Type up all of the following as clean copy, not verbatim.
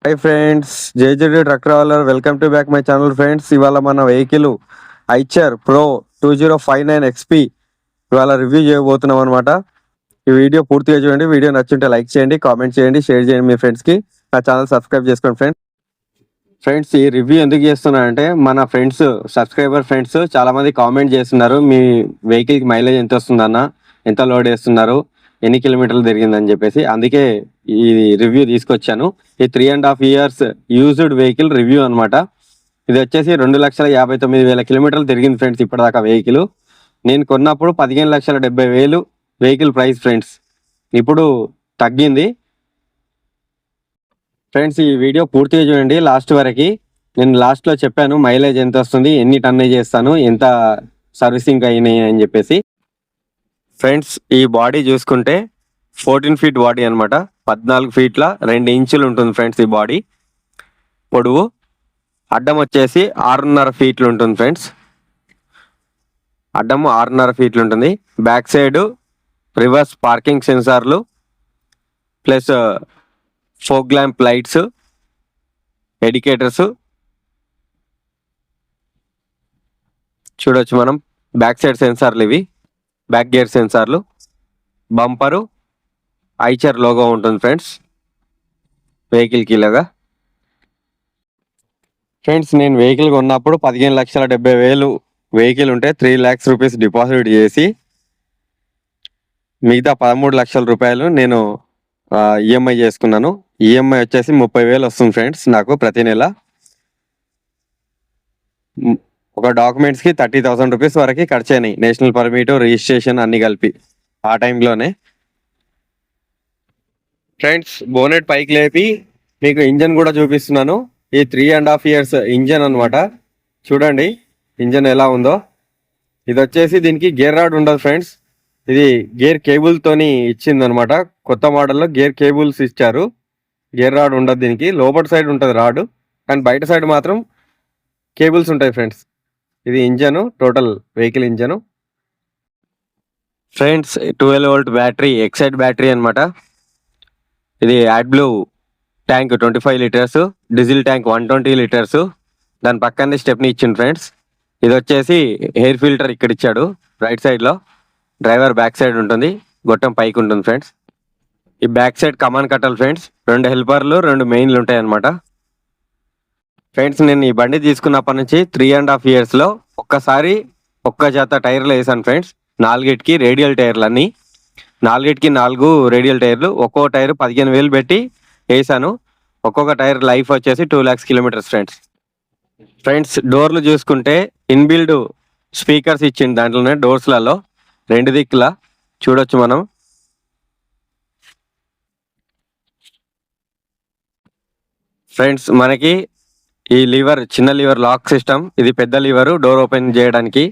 Hi friends, JJD truck traveller welcome to back my channel friends. ఇవాళ మన vehicle Eicher pro 2059 XP ఇవాళ review చేయబోతున్నాం అనమాట. ఈ వీడియో పూర్తిగా చూడండి. వీడియో నచ్చుంటే లైక్ చేయండి, కామెంట్ చేయండి, షేర్ చేయండి మీ ఫ్రెండ్స్కి. నా ఛానల్ సబ్స్క్రైబ్ చేసుకోండి ఫ్రెండ్స్. ఈ రివ్యూ ఎందుకు చేస్తున్నా అంటే మన ఫ్రెండ్స్, సబ్స్క్రైబర్ ఫ్రెండ్స్ చాలామంది కామెంట్ చేస్తున్నారు, మీ వెహికల్కి మైలేజ్ ఎంత వస్తుందన్న, ఎంత లోడ్ వేస్తున్నారు, ఎన్ని కిలోమీటర్లు తిరిగిందని చెప్పేసి. అందుకే ఈ రివ్యూ తీసుకొచ్చాను. ఈ 3.5 years యూజ్డ్ వెహికల్ రివ్యూ అనమాట. ఇది వచ్చేసి 2,59,000 కిలోమీటర్లు తిరిగింది ఫ్రెండ్స్ ఇప్పటిదాకా వెహికల్. నేను కొన్నప్పుడు 15,70,000 వెహికల్ ప్రైస్ ఫ్రెండ్స్. ఇప్పుడు తగ్గింది ఫ్రెండ్స్. ఈ వీడియో పూర్తిగా చూడండి లాస్ట్ వరకు. నేను లాస్ట్లో చెప్పాను మైలేజ్ ఎంత వస్తుంది, ఎన్ని టన్నేజ్ చేస్తాను, ఎంత సర్వీసింగ్ అయినాయి అని చెప్పేసి. ఫ్రెండ్స్, ఈ బాడీ చూసుకుంటే 14 feet బాడీ అనమాట. 14 feet 2 inches ఉంటుంది ఫ్రెండ్స్ ఈ బాడీ పొడవు. అడ్డం వచ్చేసి 6.5 feet ఉంటుంది ఫ్రెండ్స్. అడ్డం 6.5 feet ఉంటుంది. బ్యాక్ సైడ్ రివర్స్ పార్కింగ్ సెన్సార్లు plus fog lamp lights, indicators చూడొచ్చు మనం. బ్యాక్ సైడ్ సెన్సార్లు ఇవి, బ్యాక్ గేర్ సెన్సార్లు, బంపరు, ఐచర్ లోగో ఉంటుంది ఫ్రెండ్స్ వెహికల్కి ఇలాగా. ఫ్రెండ్స్, నేను వెహికల్ కొన్నప్పుడు 15,70,000 వెహికల్ ఉంటే 3 lakhs రూపీస్ డిపాజిట్ చేసి మిగతా 13 లక్షల రూపాయలు నేను ఈఎంఐ చేసుకున్నాను. ఈఎంఐ వచ్చేసి 30,000 వస్తుంది ఫ్రెండ్స్ నాకు ప్రతి నెల. ఒక డాక్యుమెంట్స్కి 30,000 రూపీస్ వరకు ఖర్చు అయినాయి, నేషనల్ పర్మిట్, రిజిస్ట్రేషన్ అన్ని కలిపి ఆ టైంలోనే. ఫ్రెండ్స్, బోనెట్ పైకి లేపి మీకు ఇంజన్ కూడా చూపిస్తున్నాను. ఈ 3.5 years ఇంజన్ అనమాట. చూడండి ఇంజన్ ఎలా ఉందో. ఇది వచ్చేసి దీనికి గేర్ రాడ్ ఉండదు ఫ్రెండ్స్. ఇది గేర్ కేబుల్తోని ఇచ్చింది అనమాట. కొత్త మోడల్లో గేర్ కేబుల్స్ ఇచ్చారు, గేర్ రాడ్ ఉండదు దీనికి. లోపల సైడ్ ఉంటుంది రాడ్, కానీ బయట సైడ్ మాత్రం కేబుల్స్ ఉంటాయి ఫ్రెండ్స్. ఇది engine, total vehicle engine friends. 12 volt battery, Exide battery అనమాట. ఇది AdBlue tank 25 liters, diesel tank 120 liters. దాని పక్కనే స్టెప్ని ఇచ్చింది ఫ్రెండ్స్. ఇది వచ్చేసి ఎయిర్ ఫిల్టర్ ఇక్కడ ఇచ్చాడు రైట్ సైడ్లో. డ్రైవర్ బ్యాక్ సైడ్ ఉంటుంది, గొట్టం పైకి ఉంటుంది ఫ్రెండ్స్. ఈ బ్యాక్ సైడ్ కమాన్ కట్టాలి ఫ్రెండ్స్. 2 హెల్పర్లు, 2 మెయిన్లు ఉంటాయి అనమాట. ఫ్రెండ్స్, నేను ఈ బండి తీసుకున్నప్పటి నుంచి 3.5 yearsలో ఒక్కసారి ఒక్క జత టైర్లు వేసాను ఫ్రెండ్స్. 4కి రేడియల్ టైర్లు అన్నీ. 4కి 4 రేడియల్ టైర్లు. ఒక్కో టైర్ 15,000 పెట్టి వేసాను. ఒక్కొక్క టైర్ లైఫ్ వచ్చేసి 2 lakhs kilometers ఫ్రెండ్స్. ఫ్రెండ్స్, డోర్లు చూసుకుంటే ఇన్బిల్డ్ స్పీకర్స్ ఇచ్చింది దాంట్లోనే, డోర్స్లలో 2 దిక్కుల చూడొచ్చు మనం. ఫ్రెండ్స్, మనకి ఈ లివర్, చిన్న లివర్ లాక్ సిస్టమ్. ఇది పెద్ద లివర్ డోర్ ఓపెన్ చేయడానికి.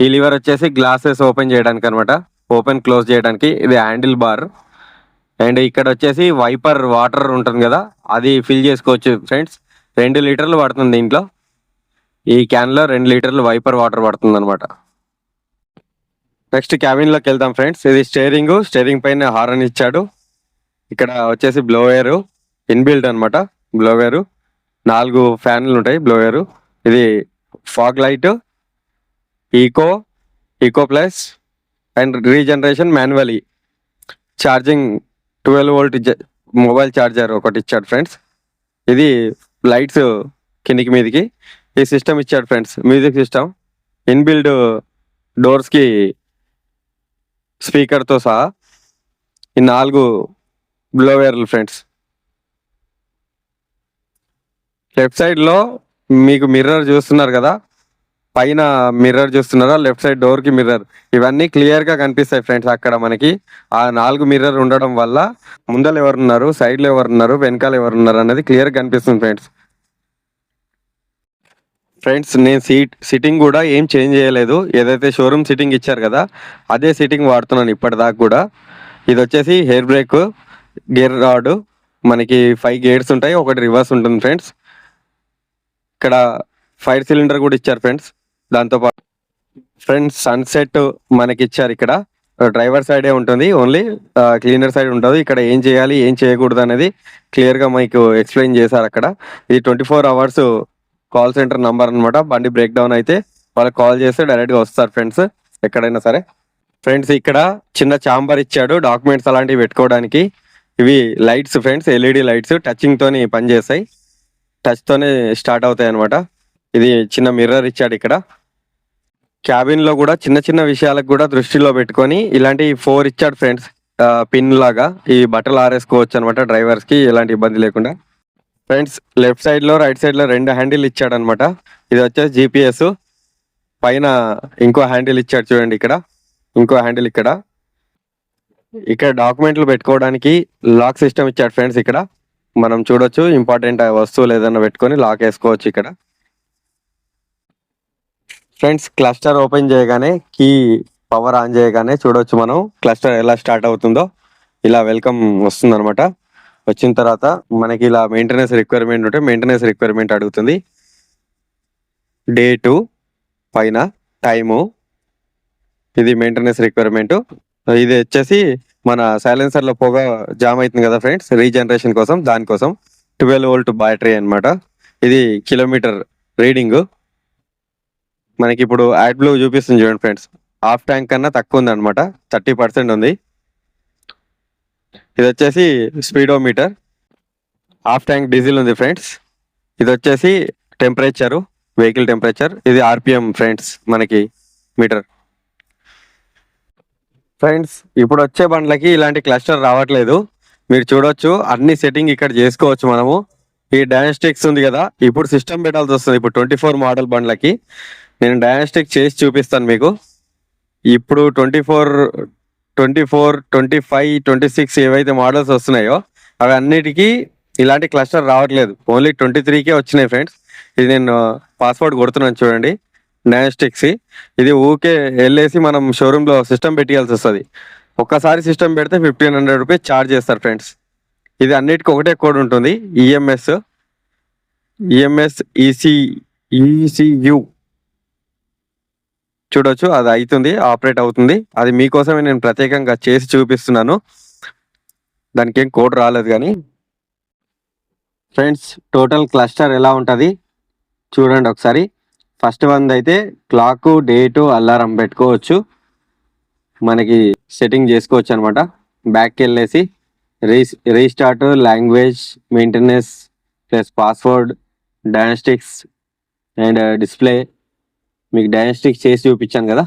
ఈ లివర్ వచ్చేసి గ్లాసెస్ ఓపెన్ చేయడానికి అనమాట, ఓపెన్ క్లోజ్ చేయడానికి. ఇది హ్యాండిల్ బార్. అండ్ ఇక్కడ వచ్చేసి వైపర్ వాటర్ ఉంటుంది కదా, అది ఫిల్ చేసుకోవచ్చు ఫ్రెండ్స్. 2 లీటర్లు పడుతుంది దీంట్లో. ఈ క్యాన్లో 2 లీటర్లు వైపర్ వాటర్ పడుతుంది అనమాట. నెక్స్ట్ క్యాబిన్లోకి వెళ్దాం ఫ్రెండ్స్. ఇది స్టేరింగ్ పైన హారన్ ఇచ్చాడు. ఇక్కడ వచ్చేసి బ్లోవేరు ఇన్బిల్డ్ అనమాట. బ్లోవేరు 4 ఫ్యాన్లు ఉంటాయి బ్లోవేరు. ఇది fog light, eco plus and regeneration manually. Charging 12 volt mobile charger ఒకటి ఇచ్చాడు ఫ్రెండ్స్. ఇది లైట్స్ కిందికి మీదికి. ఈ సిస్టమ్ ఇచ్చాడు ఫ్రెండ్స్, మ్యూజిక్ సిస్టమ్. ఇన్బిల్డ్ డోర్స్కి స్పీకర్తో సహా ఈ 4 బ్లోవేర్లు ఫ్రెండ్స్. లెఫ్ట్ సైడ్లో మీకు మిర్రర్ చూస్తున్నారు కదా, పైన మిర్రర్ చూస్తున్నారా, లెఫ్ట్ సైడ్ డోర్కి మిర్రర్. ఇవన్నీ క్లియర్గా కనిపిస్తాయి ఫ్రెండ్స్. అక్కడ మనకి ఆ 4 మిర్రర్ ఉండడం వల్ల ముందర ఎవరున్నారు, సైడ్లో ఎవరున్నారు, వెనకాల ఎవరున్నారు అనేది క్లియర్గా కనిపిస్తుంది ఫ్రెండ్స్. ఫ్రెండ్స్, నేను సిట్టింగ్ కూడా ఏం చేంజ్ చేయలేదు. ఏదైతే షోరూమ్ సిట్టింగ్ ఇచ్చారు కదా, అదే సిట్టింగ్ వాడుతున్నాను ఇప్పటిదాకా కూడా. ఇది వచ్చేసి హెయిర్ బ్రేక్, గేర్ రాడ్. మనకి 5 గేర్స్ ఉంటాయి, ఒకటి రివర్స్ ఉంటుంది ఫ్రెండ్స్. ఇక్కడ ఫైర్ సిలిండర్ కూడా ఇచ్చారు ఫ్రెండ్స్. దాంతోపాటు ఫ్రెండ్స్ సన్సెట్ మనకి ఇచ్చారు ఇక్కడ. డ్రైవర్ సైడే ఉంటుంది, ఓన్లీ క్లీనర్ సైడ్ ఉంటుంది. ఇక్కడ ఏం చేయాలి ఏం చేయకూడదు అనేది క్లియర్గా మీకు ఎక్స్ప్లెయిన్ చేశారు అక్కడ. ఇది 24 hours కాల్ సెంటర్ నంబర్ అనమాట. బండి బ్రేక్ డౌన్ అయితే వాళ్ళకి కాల్ చేస్తే డైరెక్ట్గా వస్తారు ఫ్రెండ్స్, ఎక్కడైనా సరే. ఫ్రెండ్స్ ఇక్కడ చిన్న చాంబర్ ఇచ్చాడు డాక్యుమెంట్స్ అలాంటివి పెట్టుకోవడానికి. ఇవి lights friends, LED lights touching తోని పనిచేస్తాయి, టచ్ తోనే స్టార్ట్ అవుతాయి అనమాట. ఇది చిన్న మిర్రర్ ఇచ్చాడు ఇక్కడ. క్యాబిన్ లో కూడా చిన్న చిన్న విషయాలకు కూడా దృష్టిలో పెట్టుకొని ఇలాంటి 4 ఇచ్చాడు ఫ్రెండ్స్, పిన్ లాగా. ఈ బట్టలు ఆరేసుకోవచ్చు అనమాట డ్రైవర్స్ కి ఎలాంటి ఇబ్బంది లేకుండా. ఫ్రెండ్స్ లెఫ్ట్ సైడ్ లో రైట్ సైడ్ లో 2 హ్యాండిల్ ఇచ్చాడు అనమాట. ఇది వచ్చేసి జిపిఎస్. పైన ఇంకో హ్యాండిల్ ఇచ్చాడు చూడండి, ఇక్కడ ఇంకో హ్యాండిల్. ఇక్కడ డాక్యుమెంట్లు పెట్టుకోవడానికి లాక్ సిస్టమ్ ఇచ్చాడు ఫ్రెండ్స్. ఇక్కడ మనం చూడొచ్చు, ఇంపార్టెంట్ వస్తువులు ఏదైనా పెట్టుకొని లాక్ వేసుకోవచ్చు ఇక్కడ. ఫ్రెండ్స్ క్లస్టర్ ఓపెన్ చేయగానే కీ పవర్ ఆన్ చేయగానే చూడొచ్చు మనం క్లస్టర్ ఎలా స్టార్ట్ అవుతుందో. ఇలా వెల్కమ్ వస్తుంది అనమాట. వచ్చిన తర్వాత మనకి ఇలా మెయింటెనెన్స్ రిక్వైర్మెంట్ ఉంటే మెయింటెనెన్స్ రిక్వైర్మెంట్ అడుగుతుంది. డేటు పైన టైము, ఇది మెయింటెనెన్స్ రిక్వైర్మెంట్. ఇది వచ్చేసి మన సైలెన్సర్ లో పొగ జామ్ అవుతుంది కదా ఫ్రెండ్స్, రీజనరేషన్ కోసం, దానికోసం 12 volt బ్యాటరీ అనమాట. ఇది కిలోమీటర్ రీడింగ్. మనకి ఇప్పుడు యాడ్ బ్లూ చూపిస్తుంది చూడండి ఫ్రెండ్స్, హాఫ్ ట్యాంక్ కన్నా తక్కువ ఉంది అనమాట, 30% ఉంది. ఇది వచ్చేసి స్పీడోమీటర్, హాఫ్ ట్యాంక్ డీజిల్ ఉంది ఫ్రెండ్స్. ఇది వచ్చేసి టెంపరేచరు, వెహికల్ టెంపరేచర్. ఇది ఆర్పిఎం ఫ్రెండ్స్ మనకి మీటర్. ఫ్రెండ్స్ ఇప్పుడు వచ్చే బండ్లకి ఇలాంటి క్లస్టర్ రావట్లేదు, మీరు చూడొచ్చు. అన్ని సెట్టింగ్ ఇక్కడ చేసుకోవచ్చు మనము. ఈ డయాస్టిక్స్ ఉంది కదా, ఇప్పుడు సిస్టమ్ పెట్టాల్సి వస్తుంది. ఇప్పుడు 24 మోడల్ బండ్లకి నేను డయాస్టిక్ చేసి చూపిస్తాను మీకు. ఇప్పుడు 24, 25, 26 ఏవైతే మోడల్స్ వస్తున్నాయో అవి అన్నిటికీ ఇలాంటి క్లస్టర్ రావట్లేదు, ఓన్లీ 23కే వచ్చినాయి ఫ్రెండ్స్. ఇది నేను పాస్వర్డ్ కొడుతున్నాను చూడండి, డయాస్టిక్స్. ఇది ఊకే వెళ్ళేసి మనం షోరూంలో సిస్టమ్ పెట్టాల్సి వస్తుంది. ఒక్కసారి సిస్టమ్ పెడితే 1500 రూపీస్ ఛార్జ్ చేస్తారు ఫ్రెండ్స్. ఇది అన్నిటికీ ఒకటే కోడ్ ఉంటుంది, ఈఎంఎస్ ఈసీయు. చూడొచ్చు అది అవుతుంది, ఆపరేట్ అవుతుంది. అది మీకోసమే నేను ప్రత్యేకంగా చేసి చూపిస్తున్నాను, దానికి ఏం కోడ్ రాలేదు కానీ. ఫ్రెండ్స్ టోటల్ క్లస్టర్ ఎలా ఉంటుంది చూడండి ఒకసారి. ఫస్ట్ వన్ అయితే క్లాక్, డేటు, అలారం పెట్టుకోవచ్చు, మనకి సెట్టింగ్ చేసుకోవచ్చు అనమాట. బ్యాక్కి వెళ్ళేసి restart, language, maintenance plus password, diagnostics and display. మీకు డయాస్టిక్స్ చేసి చూపించాను కదా,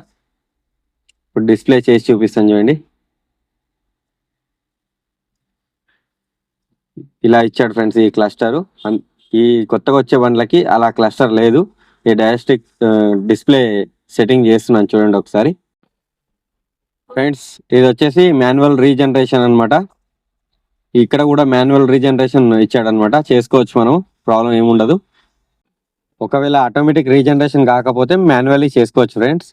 ఇప్పుడు డిస్ప్లే చేసి చూపిస్తాను చూడండి. ఇలా ఇచ్చాడు ఫ్రెండ్స్ ఈ క్లస్టర్. ఈ కొత్తగా వచ్చే బండ్లకి అలా క్లస్టర్ లేదు. ఈ డయాస్టిక్ డిస్ప్లే సెట్టింగ్ చేస్తున్నాను చూడండి ఒకసారి. ఫ్రెండ్స్ ఇది వచ్చేసి మాన్యువల్ రీజనరేషన్ అనమాట. ఇక్కడ కూడా మాన్యువల్ రీజనరేషన్ ఇచ్చాడు అనమాట, చేసుకోవచ్చు మనం, ప్రాబ్లం ఏముండదు. ఒకవేళ ఆటోమేటిక్ రీజనరేషన్ కాకపోతే మాన్యువల్లీ చేసుకోవచ్చు ఫ్రెండ్స్.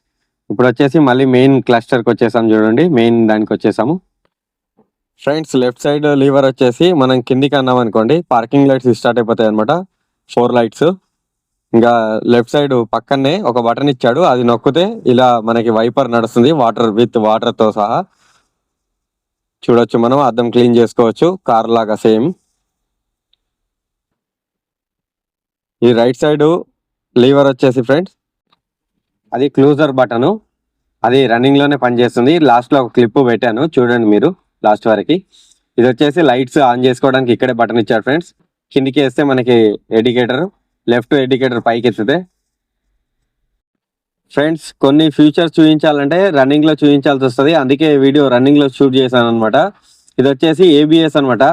ఇప్పుడు వచ్చేసి మళ్ళీ మెయిన్ క్లస్టర్కి వచ్చేసాము చూడండి, మెయిన్ దానికి వచ్చేసాము. ఫ్రెండ్స్ లెఫ్ట్ సైడ్ లీవర్ వచ్చేసి మనం కిందికి అన్నాం అనుకోండి, పార్కింగ్ లైట్స్ స్టార్ట్ అయిపోతాయి అనమాట, 4 లైట్స్. ఇంకా లెఫ్ట్ సైడ్ పక్కనే ఒక బటన్ ఇచ్చాడు, అది నొక్కితే ఇలా మనకి వైపర్ నడుస్తుంది, వాటర్తో సహా. చూడొచ్చు మనం, అద్దం క్లీన్ చేసుకోవచ్చు కార్ లాగా సేమ్. ఈ రైట్ సైడ్ లీవర్ వచ్చేసి ఫ్రెండ్స్ అది క్లోజర్ బటను, అది రన్నింగ్ లోనే పనిచేస్తుంది. లాస్ట్ లో ఒక క్లిప్ పెట్టాను చూడండి మీరు లాస్ట్ వరకు. ఇది వచ్చేసి లైట్స్ ఆన్ చేసుకోవడానికి ఇక్కడే బటన్ ఇచ్చాడు ఫ్రెండ్స్. కిందికి వేస్తే మనకి ఇండికేటర్, లెఫ్ట్ ఇండికేటర్ పైకి ఎత్తితే. ఫ్రెండ్స్ కొన్ని ఫీచర్స్ చూపించాలంటే రన్నింగ్ లో చూపించాల్సి వస్తుంది, అందుకే వీడియో రన్నింగ్ లో షూట్ చేశాను అనమాట. ఇది వచ్చేసి ఏబిఎస్ అనమాట,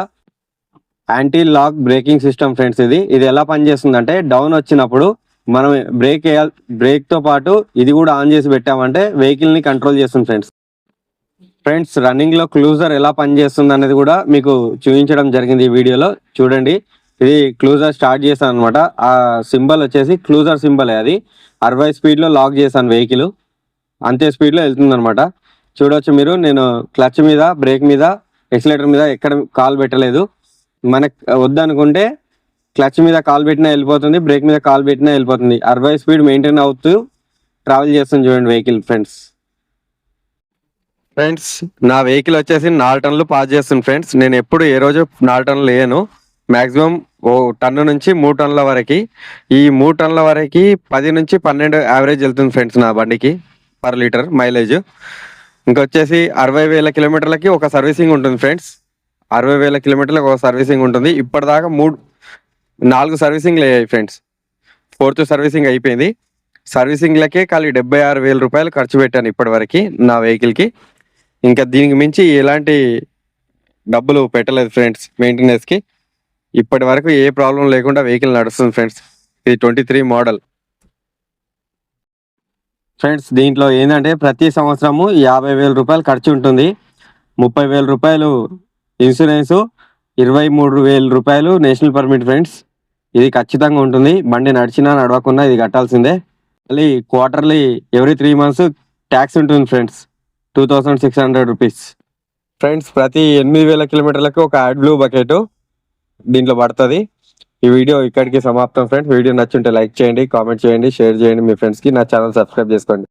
anti lock braking system friends. ఇది ఎలా పనిచేస్తుందంటే డౌన్ వచ్చినప్పుడు మనం బ్రేక్ తో పాటు ఇది కూడా ఆన్ చేసి పెట్టామంటే వెహికల్ ని కంట్రోల్ చేస్తుంది ఫ్రెండ్స్. ఫ్రెండ్స్ రన్నింగ్ లో క్లూజర్ ఎలా పనిచేస్తుంది అనేది కూడా మీకు చూపించడం జరిగింది ఈ వీడియోలో చూడండి. ఇది క్లూజర్ స్టార్ట్ చేశాను అనమాట, ఆ సింబల్ వచ్చేసి క్లూజర్ సింబల్. అది 60 స్పీడ్ లో లాక్ చేశాను వెహికల్, అంతే స్పీడ్ లో వెళ్తుంది అనమాట. చూడవచ్చు మీరు, నేను క్లచ్ మీద, బ్రేక్ మీద, ఎక్సిలేటర్ మీద ఎక్కడ కాల్ పెట్టలేదు. మనకు వద్దనుకుంటే క్లచ్ మీద కాల్ పెట్టినా వెళ్ళిపోతుంది, బ్రేక్ మీద కాల్ పెట్టినా వెళ్ళిపోతుంది. 60 స్పీడ్ మెయింటైన్ అవుతూ ట్రావెల్ చేస్తుంది చూడండి వెహికల్ ఫ్రెండ్స్. ఫ్రెండ్స్ నా వెహికల్ వచ్చేసి 4 టన్నులు పాస్ చేస్తుంది ఫ్రెండ్స్. నేను ఎప్పుడు ఏ రోజు 4 టన్నులు వేయను. మాక్సిమం ఓ టన్ను నుంచి 3 టన్నుల వరకు. ఈ 3 టన్నుల వరకు 10 నుంచి 12 యావరేజ్ వెళ్తుంది ఫ్రెండ్స్ నా బండికి పర్ లీటర్ మైలేజ్. ఇంకొచ్చేసి 60,000 కిలోమీటర్లకి ఒక సర్వీసింగ్ ఉంటుంది ఫ్రెండ్స్. 60,000 కిలోమీటర్లకు ఒక సర్వీసింగ్ ఉంటుంది. ఇప్పటిదాకా 4 సర్వీసింగ్లు అయ్యాయి ఫ్రెండ్స్. 4th సర్వీసింగ్ అయిపోయింది. సర్వీసింగ్లకే ఖాళీ 76,000 రూపాయలు ఖర్చు పెట్టాను ఇప్పటివరకు నా వెహికల్కి. ఇంకా దీనికి మించి ఎలాంటి డబ్బులు పెట్టలేదు ఫ్రెండ్స్ మెయింటెనెన్స్కి. ఇప్పటి వరకు ఏ ప్రాబ్లం లేకుండా వెహికల్ నడుస్తుంది ఫ్రెండ్స్. ఇది 23 మోడల్ ఫ్రెండ్స్. దీంట్లో ఏంటంటే ప్రతి సంవత్సరము 50,000 రూపాయలు ఖర్చు ఉంటుంది. 30,000 రూపాయలు ఇన్సూరెన్సు, 23,000 రూపాయలు నేషనల్ పర్మిట్ ఫ్రెండ్స్. ఇది ఖచ్చితంగా ఉంటుంది. బండి నడిచినా నడవకున్నా ఇది కట్టాల్సిందే. మళ్ళీ క్వార్టర్లీ ఎవ్రీ 3 మంత్స్ ట్యాక్స్ ఉంటుంది ఫ్రెండ్స్, 2,600 రూపీస్ ఫ్రెండ్స్. ప్రతి 8,000 కిలోమీటర్లకు ఒక యాడ్ బ్లూ బకెట్ దీంట్లో పడుతుంది. ఈ వీడియో ఇక్కడికి సమాప్తం ఫ్రెండ్స్. వీడియో నచ్చుంటే లైక్ చేయండి, కామెంట్ చేయండి, షేర్ చేయండి మీ ఫ్రెండ్స్కి. నా ఛానల్ సబ్స్క్రైబ్ చేసుకోండి.